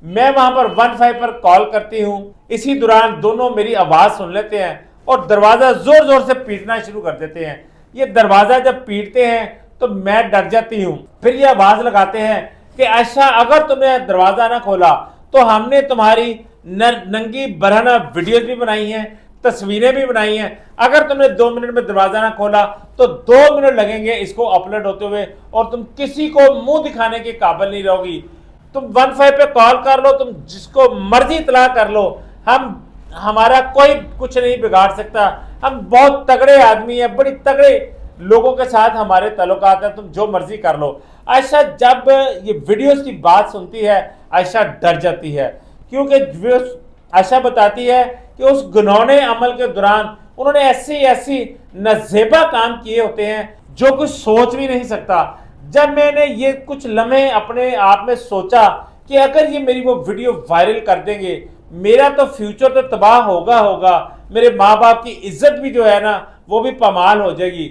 मैं वहां पर 15 पर कॉल करती हूं। इसी दौरान दोनों मेरी आवाज सुन लेते हैं और दरवाजा जोर जोर से पीटना शुरू कर देते हैं। ये दरवाजा जब पीटते हैं तो मैं डर जाती हूं। फिर ये आवाज लगाते हैं कि आयशा, अगर तुमने दरवाजा ना खोला तो हमने तुम्हारी नंगी बरहना वीडियोज भी बनाई हैं, तस्वीरें भी बनाई हैं। अगर तुमने 2 मिनट में दरवाजा ना खोला तो 2 मिनट लगेंगे इसको अपलोड होते हुए और तुम किसी को मुंह दिखाने के काबिल नहीं रहोगी। तुम 15 पे कॉल कर लो, तुम जिसको मर्जी इतला कर लो, हमारा कोई कुछ नहीं बिगाड़ सकता। हम बहुत तगड़े आदमी हैं, बड़ी तगड़े लोगों के साथ हमारे ताल्लुकात हैं, तुम जो मर्जी कर लो। आयशा जब ये वीडियोस की बात सुनती है आयशा डर जाती है, क्योंकि आयशा बताती है कि उस घिनौने अमल के दौरान उन्होंने ऐसी नजेबा काम किए होते हैं जो कुछ सोच भी नहीं सकता। जब मैंने ये कुछ लम्हे अपने आप में सोचा कि अगर ये मेरी वो वीडियो वायरल कर देंगे, मेरा तो फ्यूचर तो तबाह होगा, मेरे माँ बाप की इज्जत भी जो है ना वो भी पामाल हो जाएगी।